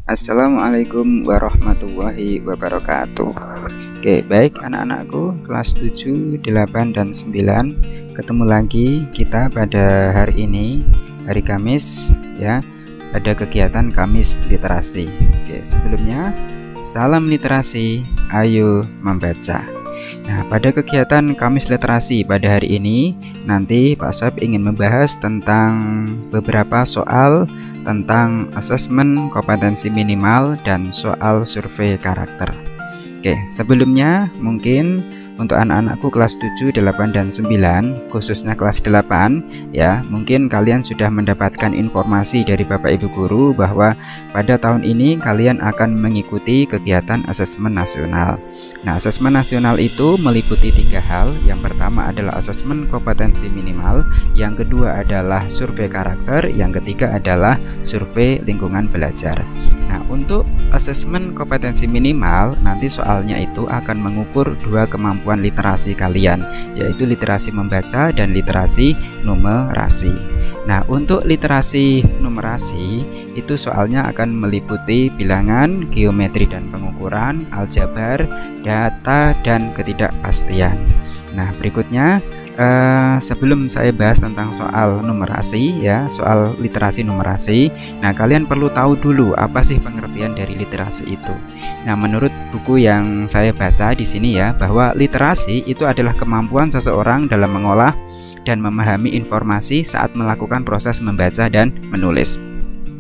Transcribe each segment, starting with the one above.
Assalamualaikum warahmatullahi wabarakatuh. Oke, baik anak-anakku kelas 7, 8, dan 9. Ketemu lagi kita pada hari ini, hari Kamis ya. Ada kegiatan Kamis literasi. Oke, sebelumnya salam literasi, ayo membaca. Nah, pada kegiatan Kamis literasi pada hari ini nanti Pak Soeb ingin membahas tentang beberapa soal tentang asesmen kompetensi minimal dan soal survei karakter. Oke, sebelumnya mungkin untuk anak-anakku kelas 7, 8, dan 9, khususnya kelas 8 ya, mungkin kalian sudah mendapatkan informasi dari Bapak Ibu Guru bahwa pada tahun ini kalian akan mengikuti kegiatan asesmen nasional. Nah, asesmen nasional itu meliputi 3 hal. Yang pertama adalah asesmen kompetensi minimal, yang kedua adalah survei karakter, yang ketiga adalah survei lingkungan belajar. Nah, untuk asesmen kompetensi minimal nanti soalnya itu akan mengukur 2 kemampuan literasi kalian, yaitu literasi membaca dan literasi numerasi. Nah, untuk literasi numerasi itu soalnya akan meliputi bilangan, geometri dan pengukuran, aljabar, data, dan ketidakpastian. Nah, berikutnya sebelum saya bahas tentang soal numerasi ya, soal literasi numerasi, nah kalian perlu tahu dulu apa sih pengertian dari literasi itu. Nah, menurut buku yang saya baca di sini ya, bahwa literasi itu adalah kemampuan seseorang dalam mengolah dan memahami informasi saat melakukan proses membaca dan menulis.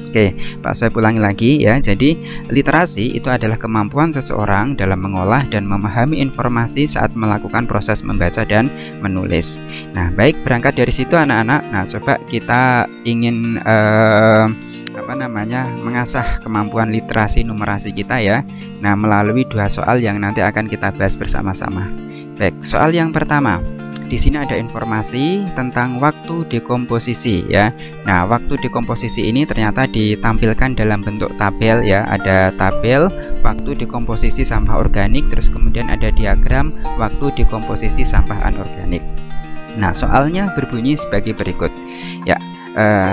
Oke, Pak saya ulangi lagi ya. Jadi literasi itu adalah kemampuan seseorang dalam mengolah dan memahami informasi saat melakukan proses membaca dan menulis. Nah, baik, berangkat dari situ anak-anak. Nah, coba kita ingin mengasah kemampuan literasi numerasi kita ya. Nah, melalui 2 soal yang nanti akan kita bahas bersama-sama. Baik, soal yang pertama. Di sini ada informasi tentang waktu dekomposisi ya. Nah, waktu dekomposisi ini ternyata ditampilkan dalam bentuk tabel ya. Ada tabel waktu dekomposisi sampah organik, terus kemudian ada diagram waktu dekomposisi sampah anorganik. Nah, soalnya berbunyi sebagai berikut ya.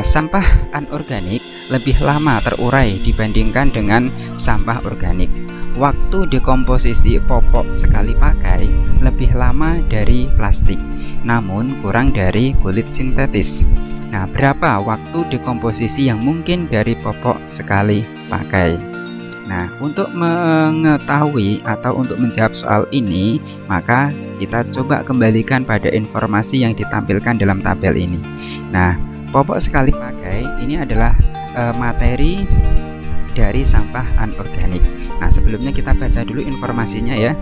Sampah anorganik lebih lama terurai dibandingkan dengan sampah organik. Waktu dekomposisi popok sekali pakai lebih lama dari plastik, namun kurang dari kulit sintetis. Nah, berapa waktu dekomposisi yang mungkin dari popok sekali pakai? Nah, untuk mengetahui atau untuk menjawab soal ini, maka kita coba kembalikan pada informasi yang ditampilkan dalam tabel ini. Nah, popok sekali pakai ini adalah materi dari sampah anorganik. Nah, sebelumnya kita baca dulu informasinya ya,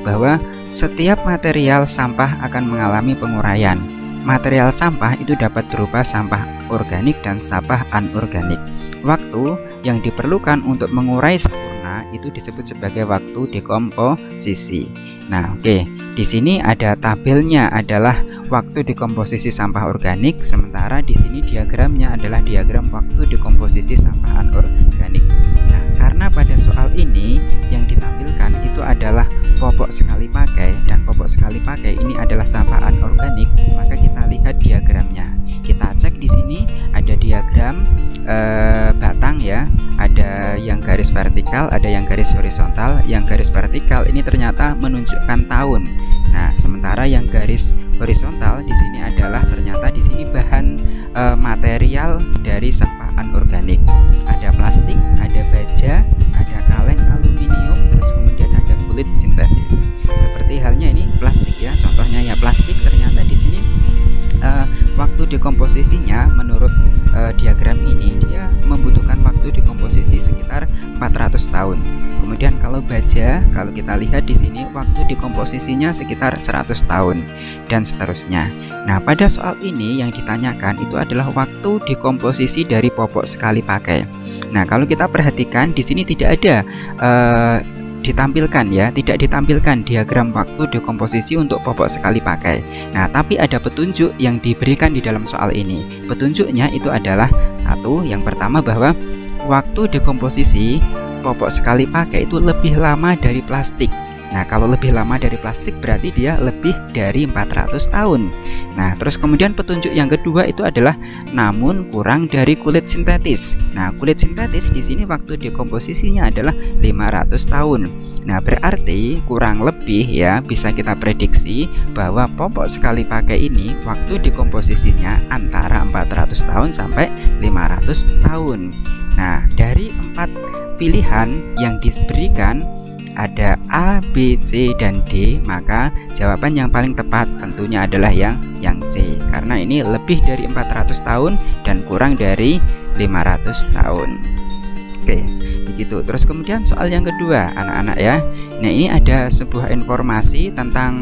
bahwa setiap material sampah akan mengalami penguraian. Material sampah itu dapat berupa sampah organik dan sampah anorganik. Waktu yang diperlukan untuk mengurai sempurna itu disebut sebagai waktu dekomposisi. Nah, oke. Di sini ada tabelnya adalah waktu dekomposisi sampah organik, sementara di sini diagramnya adalah diagram waktu dekomposisi sampah anorganik. Nah, karena pada soal ini yang ditampilkan itu adalah popok sekali pakai, dan popok sekali pakai ini adalah sampah anorganik, maka kita lihat diagramnya. Kita cek di sini ada diagram batang ya, ada yang garis vertikal, ada yang garis horizontal. Yang garis vertikal ini ternyata menunjukkan tahun. Nah, sementara yang garis horizontal di sini adalah ternyata di sini bahan material dari sampah anorganik. Ada plastik, ada baja, ada kaleng aluminium, terus kemudian ada kulit sintesis. Seperti halnya ini plastik ya, contohnya ya plastik ternyata di sini waktu dekomposisinya menurut diagram ini dia membutuhkan waktu dekomposisi sekitar 400 tahun. Kemudian kalau baja, kalau kita lihat di sini waktu dekomposisinya sekitar 100 tahun dan seterusnya. Nah, pada soal ini yang ditanyakan itu adalah waktu dekomposisi dari popok sekali pakai. Nah, kalau kita perhatikan di sini tidak ada ditampilkan ya, tidak ditampilkan diagram waktu dekomposisi untuk popok sekali pakai. Nah, tapi ada petunjuk yang diberikan di dalam soal ini. Petunjuknya itu adalah satu, yang pertama bahwa waktu dekomposisi popok sekali pakai itu lebih lama dari plastik. Nah, kalau lebih lama dari plastik berarti dia lebih dari 400 tahun. Nah, terus kemudian petunjuk yang kedua itu adalah namun kurang dari kulit sintetis. Nah, kulit sintetis di sini waktu dekomposisinya adalah 500 tahun. Nah, berarti kurang lebih ya bisa kita prediksi bahwa popok sekali pakai ini waktu dekomposisinya antara 400 tahun sampai 500 tahun. Nah, dari 4 pilihan yang diberikan ada A, B, C, dan D, maka jawaban yang paling tepat tentunya adalah yang C, karena ini lebih dari 400 tahun dan kurang dari 500 tahun. Oke, begitu. Terus kemudian soal yang kedua, anak-anak ya. Nah, ini ada sebuah informasi tentang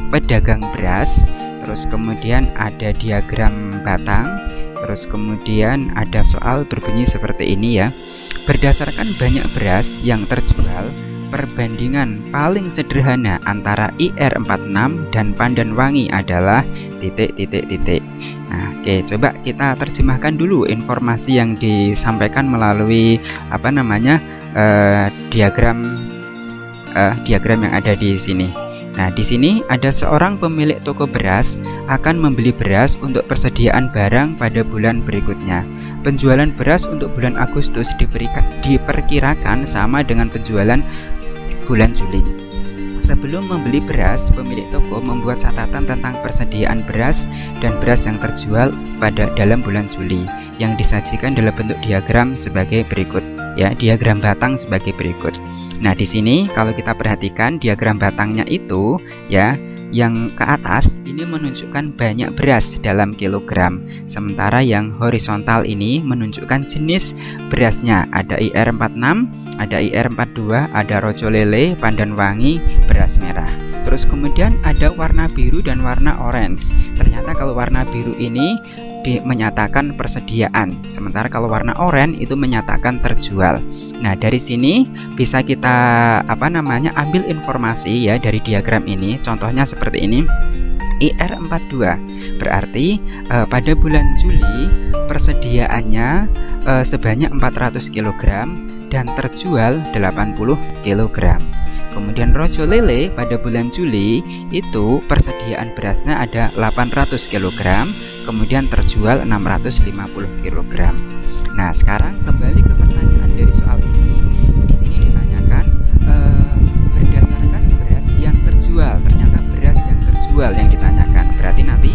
pedagang beras. Terus kemudian ada diagram batang. Terus kemudian ada soal berbunyi seperti ini ya. Berdasarkan banyak beras yang terjual, perbandingan paling sederhana antara IR46 dan Pandan Wangi adalah ... Nah, oke, coba kita terjemahkan dulu informasi yang disampaikan melalui diagram yang ada di sini. Nah, di sini ada seorang pemilik toko beras akan membeli beras untuk persediaan barang pada bulan berikutnya. Penjualan beras untuk bulan Agustus diperkirakan sama dengan penjualan bulan Juli. Sebelum membeli beras, pemilik toko membuat catatan tentang persediaan beras dan beras yang terjual dalam bulan Juli yang disajikan dalam bentuk diagram sebagai berikut. Ya, diagram batang sebagai berikut. Nah, di sini kalau kita perhatikan diagram batangnya itu ya, yang ke atas ini menunjukkan banyak beras dalam kilogram, sementara yang horizontal ini menunjukkan jenis berasnya. Ada IR46, ada IR42, ada Rojo Lele, Pandan Wangi, beras merah. Terus kemudian ada warna biru dan warna orange. Ternyata kalau warna biru ini menyatakan persediaan, sementara kalau warna oranye itu menyatakan terjual. Nah, dari sini bisa kita ambil informasi ya dari diagram ini. Contohnya seperti ini. IR42 berarti pada bulan Juli persediaannya sebanyak 400 kg dan terjual 80 kg. Kemudian Rojo Lele pada bulan Juli itu persediaan berasnya ada 800 kg, kemudian terjual 650 kg. Nah, sekarang kembali ke pertanyaan dari soal ini. Di sini ditanyakan berdasarkan beras yang terjual. Ternyata beras yang terjual yang ditanyakan. Berarti nanti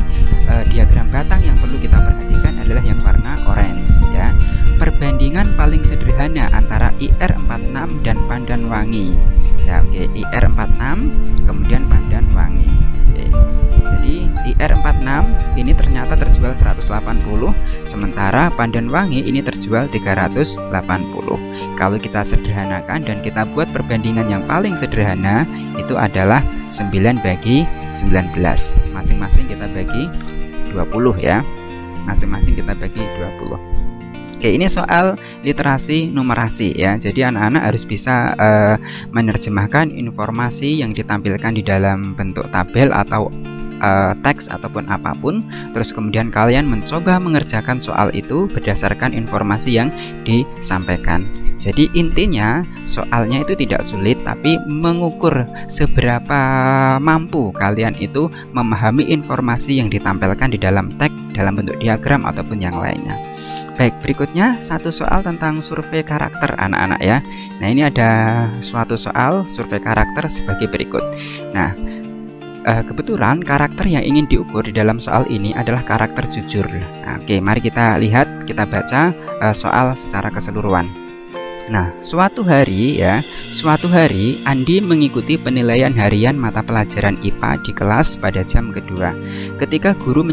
diagram batang yang perlu kita perhatikan adalah yang warna orange ya. Perbandingan paling sederhana antara IR46 dan Pandan Wangi. Ya, oke, IR46 kemudian Pandan Wangi. Oke. Jadi IR46 ini ternyata terjual 180, sementara Pandan Wangi ini terjual 380. Kalau kita sederhanakan dan kita buat perbandingan yang paling sederhana itu adalah 9 bagi 19. Masing-masing kita bagi 20 ya. Masing-masing kita bagi 20. Oke, ini soal literasi numerasi ya. Jadi anak-anak harus bisa menerjemahkan informasi yang ditampilkan di dalam bentuk tabel atau teks ataupun apapun. Terus kemudian kalian mencoba mengerjakan soal itu berdasarkan informasi yang disampaikan. Jadi intinya soalnya itu tidak sulit, tapi mengukur seberapa mampu kalian itu memahami informasi yang ditampilkan di dalam teks dalam bentuk diagram ataupun yang lainnya. Baik, berikutnya satu soal tentang survei karakter anak-anak ya. Nah, ini ada suatu soal survei karakter sebagai berikut. Nah, kebetulan karakter yang ingin diukur di dalam soal ini adalah karakter jujur. Nah, oke, mari kita lihat, kita baca soal secara keseluruhan. Nah, suatu hari Andi mengikuti penilaian harian mata pelajaran IPA di kelas pada jam kedua. Ketika guru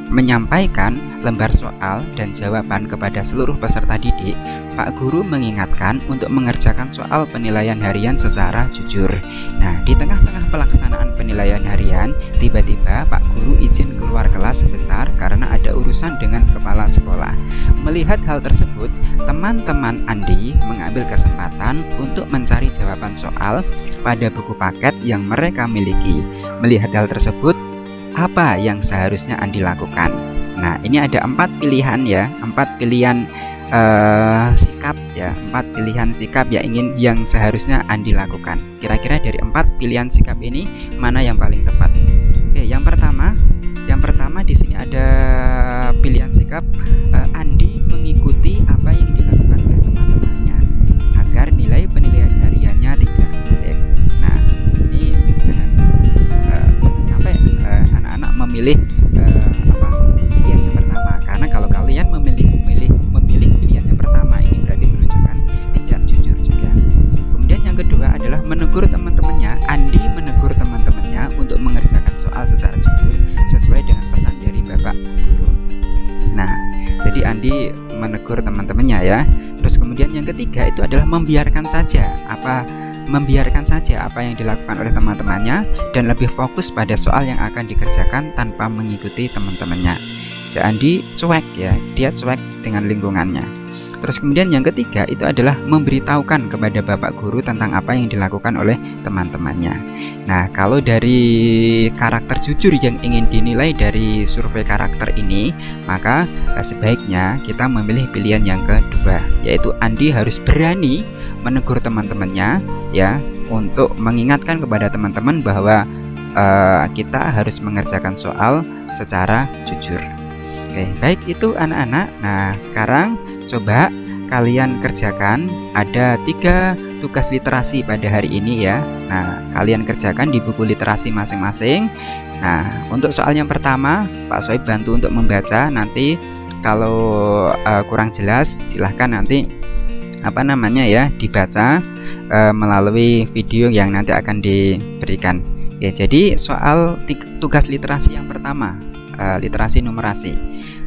menyampaikan lembar soal dan jawaban kepada seluruh peserta didik, Pak Guru mengingatkan untuk mengerjakan soal penilaian harian secara jujur. Nah, di tengah-tengah pelaksanaan penilaian harian, tiba-tiba Pak Guru izin keluar kelas sebentar karena ada urusan dengan kepala sekolah. Melihat hal tersebut, teman-teman Andi mengambil kesempatan untuk mencari jawaban soal pada buku paket yang mereka miliki. Melihat hal tersebut, apa yang seharusnya Andi lakukan? Nah, ini ada 4 pilihan ya, 4 pilihan sikap ya, 4 pilihan sikap yang seharusnya Andi lakukan. Kira-kira dari 4 pilihan sikap ini mana yang paling tepat? Oke, yang pertama di sini ada pilihan sikap Andi mengikuti apa yang dilakukan oleh teman-temannya agar nilai penilaian hariannya tidak jelek. Nah, ini jangan sampai anak-anak memilih pilihan yang pertama, karena kalau kalian memilih pilihan yang pertama ini berarti menunjukkan tidak jujur juga. Kemudian yang kedua adalah menegur teman-temannya. Andi menegur teman-temannya untuk mengerjakan soal secara jujur sesuai dengan pesan dari Bapak Guru. Nah, jadi Andi menegur teman-temannya ya. Terus kemudian yang ketiga itu adalah membiarkan saja apa yang dilakukan oleh teman-temannya dan lebih fokus pada soal yang akan dikerjakan tanpa mengikuti teman-temannya. Jadi Andi cuek ya, dia cuek dengan lingkungannya. Terus kemudian yang ketiga itu adalah memberitahukan kepada Bapak Guru tentang apa yang dilakukan oleh teman-temannya. Nah, kalau dari karakter jujur yang ingin dinilai dari survei karakter ini, maka sebaiknya kita memilih pilihan yang kedua, yaitu Andi harus berani menegur teman-temannya ya, untuk mengingatkan kepada teman-teman bahwa kita harus mengerjakan soal secara jujur. Oke, baik itu anak-anak. Nah, sekarang coba kalian kerjakan, ada 3 tugas literasi pada hari ini ya. Nah, kalian kerjakan di buku literasi masing-masing. Nah, untuk soal yang pertama, Pak Soib bantu untuk membaca. Nanti kalau kurang jelas silahkan nanti dibaca melalui video yang nanti akan diberikan. Ya, jadi soal tugas literasi yang pertama, literasi numerasi.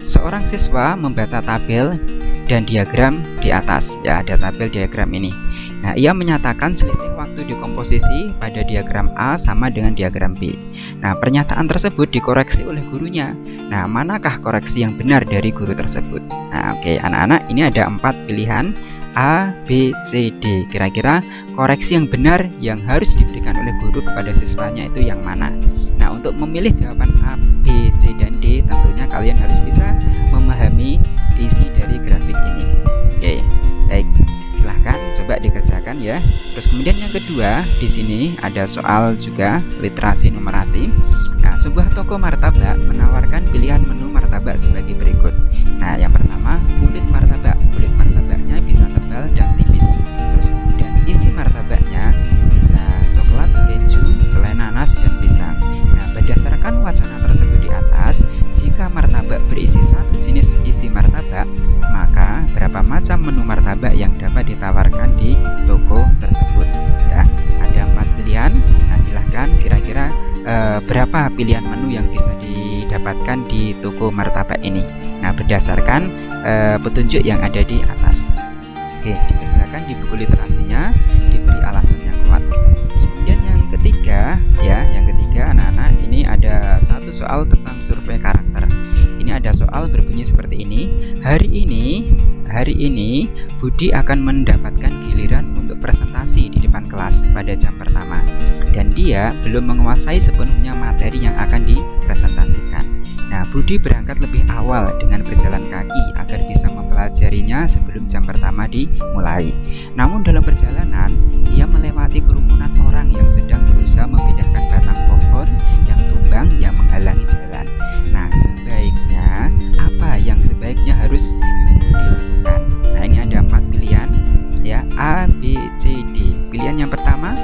Seorang siswa membaca tabel dan diagram di atas. Ya, ada tabel diagram ini. Nah, ia menyatakan selisih waktu dekomposisi pada diagram A sama dengan diagram B. Nah, pernyataan tersebut dikoreksi oleh gurunya. Nah, manakah koreksi yang benar dari guru tersebut? Nah, oke, anak-anak, ini ada 4 pilihan A, B, C, D. Kira-kira koreksi yang benar yang harus diberikan oleh guru kepada siswanya itu yang mana? Nah, untuk memilih jawaban A, B, C, dan D, tentunya kalian harus bisa memahami isi dari grafik ini. Oke, baik. Silahkan coba dikerjakan ya. Terus kemudian yang kedua, di sini ada soal juga literasi numerasi. Nah, sebuah toko martabak menawarkan pilihan menu martabak sebagai berikut. Nah, yang pertama, kulit martabak. Kulit martabaknya bisa tebal dan tipis. Terus kemudian isi martabaknya bisa coklat, keju, selai nanas, dan pisang. Nah, berdasarkan wacana tersebut di atas, jika martabak berisi satu jenis isi martabak, maka berapa macam menu martabak yang dapat ditawarkan di toko tersebut? Ya, ada 4 pilihan. Nah, silahkan kira-kira berapa pilihan menu yang bisa didapatkan di toko martabak ini. Nah, berdasarkan petunjuk yang ada di atas. Oke, dikerjakan di buku literasinya, diberi alasan yang kuat. Kemudian yang ketiga anak-anak, ini ada satu soal tentang survei karakter. Ini ada soal berbunyi seperti ini. Hari ini Budi akan mendapatkan giliran untuk presentasi di depan kelas pada jam pertama, dan dia belum menguasai sepenuhnya materi yang akan dipresentasikan. Nah, Budi berangkat lebih awal dengan berjalan kaki agar bisa mempelajarinya sebelum jam pertama dimulai. Namun dalam perjalanan, ia melewati kerumunan orang yang sedang berusaha memindahkan batang pohon yang tumbang yang menghalangi jalan. Nah, sebaiknya apa yang sebaiknya harus dilakukan? Nah, ini ada 4 pilihan ya, A, B, C, D. Pilihan yang pertama,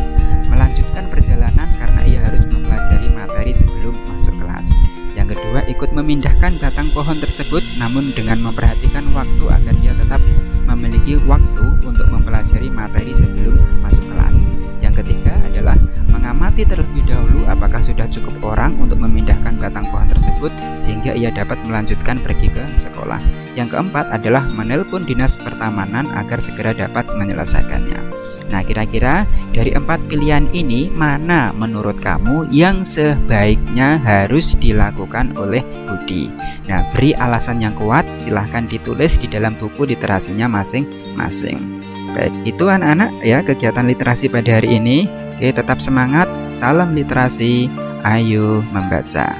melanjutkan perjalanan karena ia harus mempelajari materi sebelum masuk kelas. Yang kedua, ikut memindahkan batang pohon tersebut namun dengan memperhatikan waktu agar dia tetap memiliki waktu untuk mempelajari materi sebelum masuk kelas. Yang ketiga adalah mengamati terlebih dahulu apakah sudah cukup orang untuk memindahkan batang pohon tersebut sehingga ia dapat melanjutkan pergi ke sekolah. Yang keempat adalah menelpon dinas pertamanan agar segera dapat menyelesaikannya. Nah, kira-kira dari 4 pilihan ini mana menurut kamu yang sebaiknya harus dilakukan oleh Budi? Nah, beri alasan yang kuat, silahkan ditulis di dalam buku literasinya masing-masing. Baik, itu anak-anak ya kegiatan literasi pada hari ini. Oke, tetap semangat, salam literasi, ayo membaca.